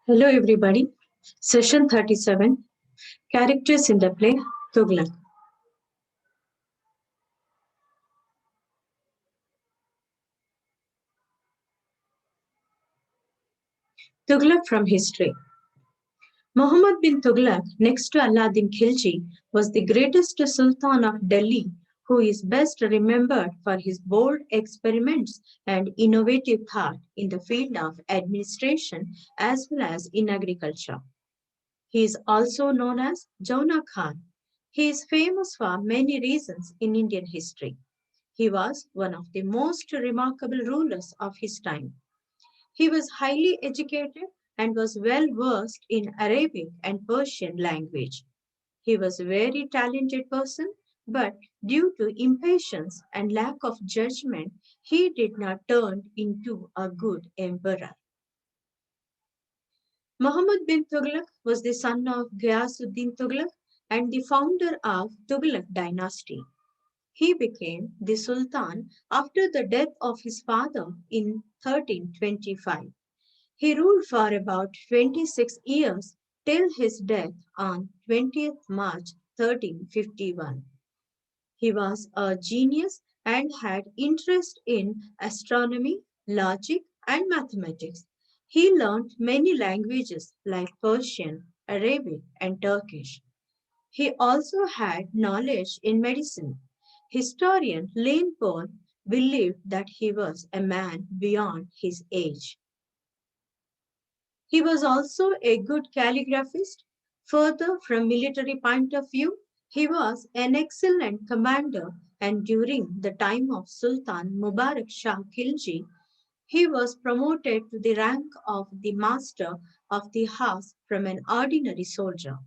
Hello everybody. Session 37. Characters in the play Tughlaq. Tughlaq from history. Muhammad bin Tughlaq, next to Alauddin Khilji, was the greatest Sultan of Delhi, who is best remembered for his bold experiments and innovative thought in the field of administration as well as in agriculture. He is also known as Jauna Khan. He is famous for many reasons in Indian history. He was one of the most remarkable rulers of his time. He was highly educated and was well versed in Arabic and Persian language. He was a very talented person, but due to impatience and lack of judgment, he did not turn into a good emperor. Muhammad bin Tughlaq was the son of Ghiyasuddin Tughlaq and the founder of Tughlaq dynasty. He became the Sultan after the death of his father in 1325. He ruled for about 26 years till his death on 20th March 1351. He was a genius and had interest in astronomy, logic, and mathematics. He learned many languages like Persian, Arabic, and Turkish. He also had knowledge in medicine. Historian Lane Paul believed that he was a man beyond his age. He was also a good calligraphist. Further, from military point of view, he was an excellent commander and during the time of Sultan Mubarak Shah Khilji, he was promoted to the rank of the master of the house from an ordinary soldier.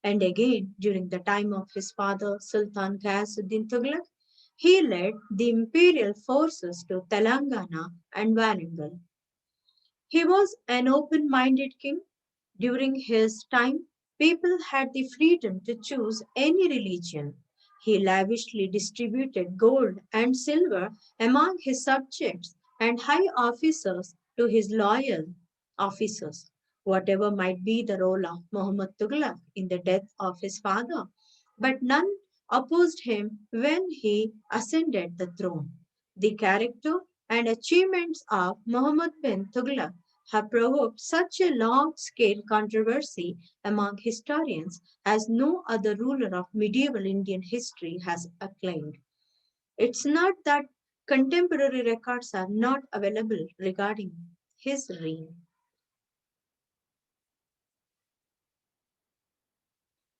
And again, during the time of his father Sultan Ghayasuddin Tughlaq, he led the imperial forces to Telangana and Warangal. He was an open minded king. During his time, people had the freedom to choose any religion. He lavishly distributed gold and silver among his subjects and high officers to his loyal officers. Whatever might be the role of Muhammad Tughlaq in the death of his father, but none opposed him when he ascended the throne. The character and achievements of Muhammad bin Tughlaq have provoked such a large scale controversy among historians as no other ruler of medieval Indian history has acclaimed. It's not that contemporary records are not available regarding his reign.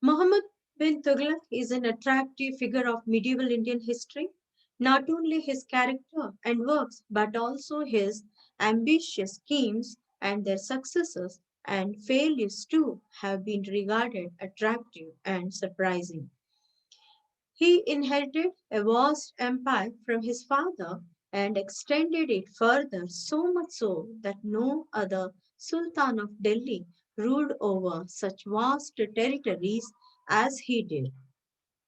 Muhammad bin Tughlaq is an attractive figure of medieval Indian history. Not only his character and works, but also his ambitious schemes and their successes and failures too have been regarded attractive and surprising. He inherited a vast empire from his father and extended it further, so much so that no other Sultan of Delhi ruled over such vast territories as he did.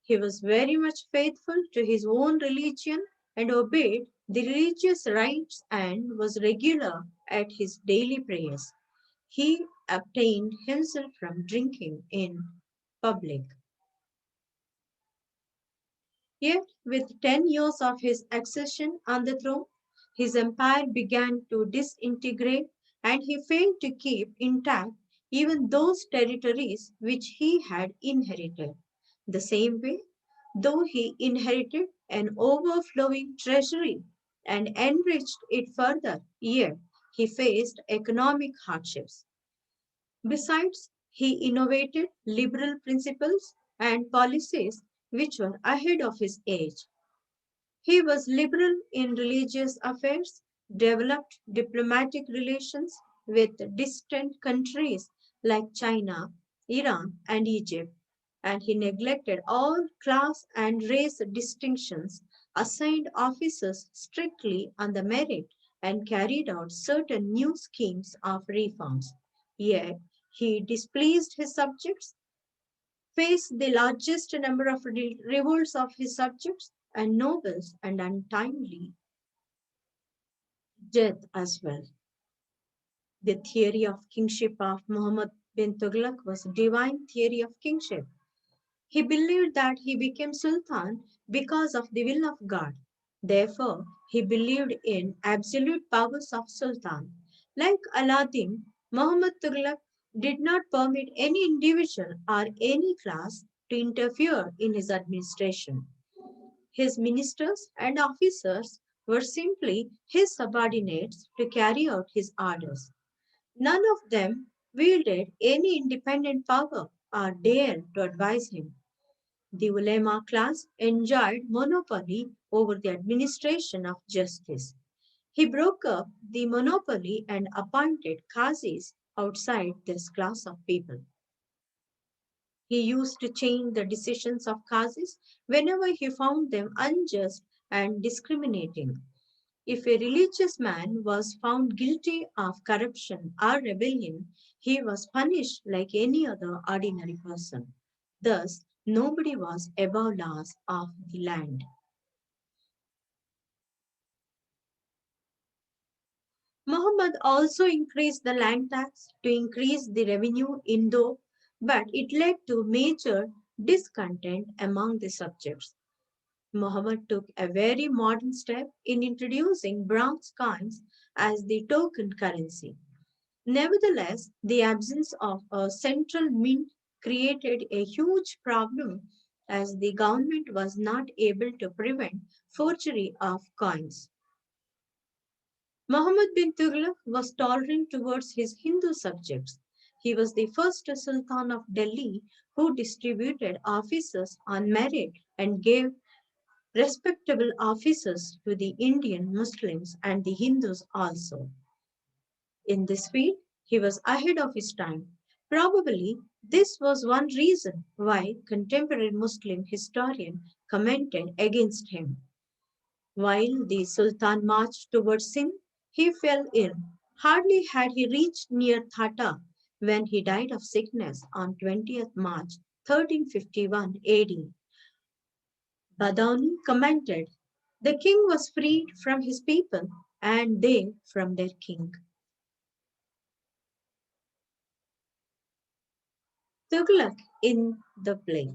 He was very much faithful to his own religion and obeyed the religious rites and was regular at his daily prayers. He abstained himself from drinking in public. Yet, with 10 years of his accession on the throne, his empire began to disintegrate and he failed to keep intact even those territories which he had inherited. The same way, though he inherited an overflowing treasury and enriched it further, yet he faced economic hardships. Besides, he innovated liberal principles and policies which were ahead of his age. He was liberal in religious affairs, developed diplomatic relations with distant countries like China, Iran, and Egypt, and he neglected all class and race distinctions, assigned officers strictly on the merit, and carried out certain new schemes of reforms. Yet, he displeased his subjects, faced the largest number of revolts of his subjects and nobles, and untimely death as well. The theory of kingship of Muhammad bin Tughlaq was divine theory of kingship. He believed that he became sultan because of the will of God. Therefore, he believed in absolute powers of sultan. Like Aladdin, Muhammad Tughlaq did not permit any individual or any class to interfere in his administration. His ministers and officers were simply his subordinates to carry out his orders. None of them wielded any independent power or dared to advise him. The ulema class enjoyed monopoly over the administration of justice. He broke up the monopoly and appointed qazis outside this class of people. He used to change the decisions of qazis whenever he found them unjust and discriminating. If a religious man was found guilty of corruption or rebellion, he was punished like any other ordinary person. Thus, nobody was above laws of the land. Muhammad also increased the land tax to increase the revenue in though, but it led to major discontent among the subjects. Muhammad took a very modern step in introducing bronze coins as the token currency. Nevertheless, the absence of a central mint created a huge problem as the government was not able to prevent forgery of coins. Muhammad bin Tughlaq was tolerant towards his Hindu subjects. He was the first Sultan of Delhi who distributed offices on merit and gave respectable offices to the Indian Muslims and the Hindus also. In this field, he was ahead of his time. Probably this was one reason why contemporary Muslim historian commented against him. While the Sultan marched towards Sindh, he fell ill. Hardly had he reached near Thatta when he died of sickness on 20th March 1351 AD. Badauni commented, "The king was freed from his people and they from their king." Tughlaq in the play.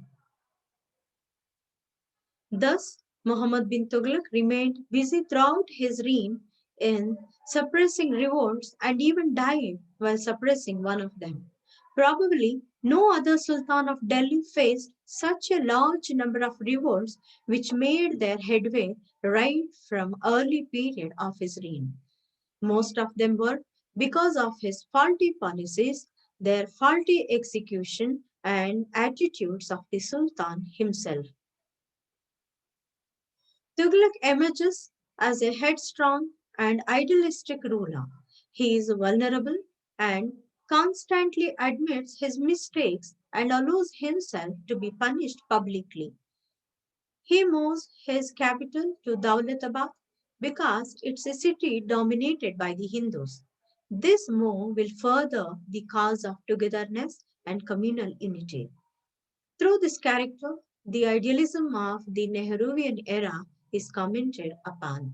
Thus, Muhammad bin Tughlaq remained busy throughout his reign in suppressing revolts and even died while suppressing one of them. Probably no other Sultan of Delhi faced such a large number of revolts which made their headway right from early period of his reign. Most of them were because of his faulty policies, their faulty execution, and attitudes of the Sultan himself. Tughlaq emerges as a headstrong and idealistic ruler. He is vulnerable and constantly admits his mistakes and allows himself to be punished publicly. He moves his capital to Daulatabad because it's a city dominated by the Hindus. This move will further the cause of togetherness and communal unity. Through this character, the idealism of the Nehruvian era is commented upon.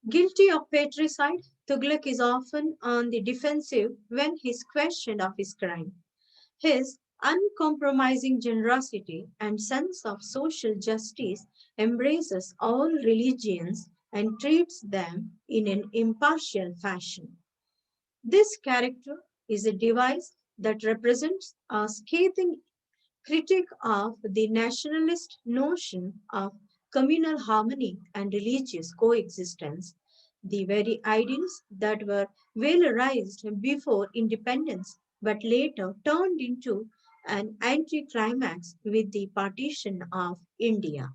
Guilty of patricide, Tughlaq is often on the defensive when he is questioned of his crime. His uncompromising generosity and sense of social justice embraces all religions and treats them in an impartial fashion. This character is a device that represents a scathing critic of the nationalist notion of communal harmony and religious coexistence, the very ideals that were valorized before independence but later turned into an anticlimax with the partition of India.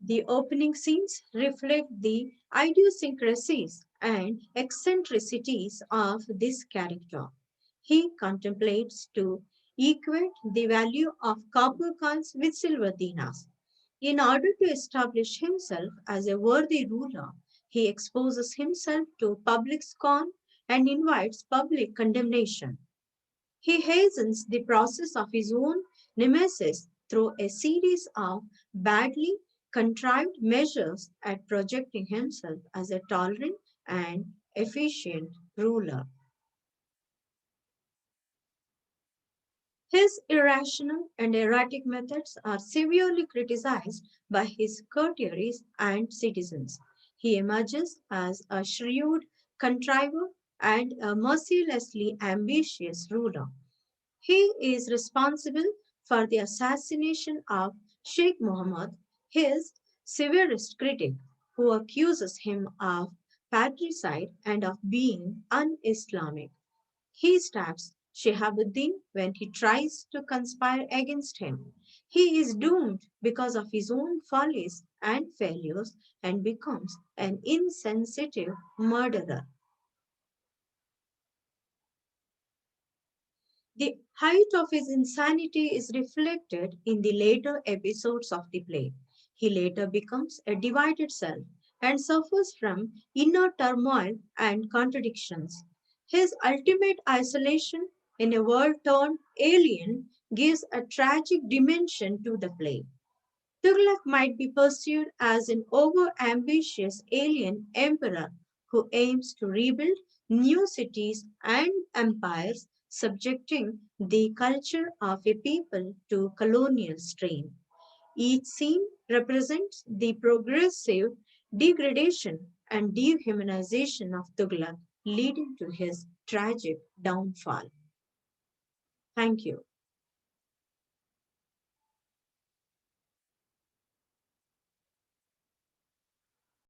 The opening scenes reflect the idiosyncrasies and eccentricities of this character. He contemplates to equate the value of copper coins with silver dinars. In order to establish himself as a worthy ruler, he exposes himself to public scorn and invites public condemnation. He hastens the process of his own nemesis through a series of badly contrived measures at projecting himself as a tolerant and efficient ruler. His irrational and erratic methods are severely criticized by his courtiers and citizens. He emerges as a shrewd contriver and a mercilessly ambitious ruler. He is responsible for the assassination of Sheikh Mohammed, his severest critic, who accuses him of patricide and of being un Islamic. He stabs Shihabuddin when he tries to conspire against him. He is doomed because of his own follies and failures and becomes an insensitive murderer. The height of his insanity is reflected in the later episodes of the play. He later becomes a divided self and suffers from inner turmoil and contradictions. His ultimate isolation in a world turned alien gives a tragic dimension to the play. Tughlaq might be perceived as an over-ambitious alien emperor who aims to rebuild new cities and empires, subjecting the culture of a people to colonial strain. Each scene represents the progressive degradation and dehumanization of Tughlaq, leading to his tragic downfall. Thank you.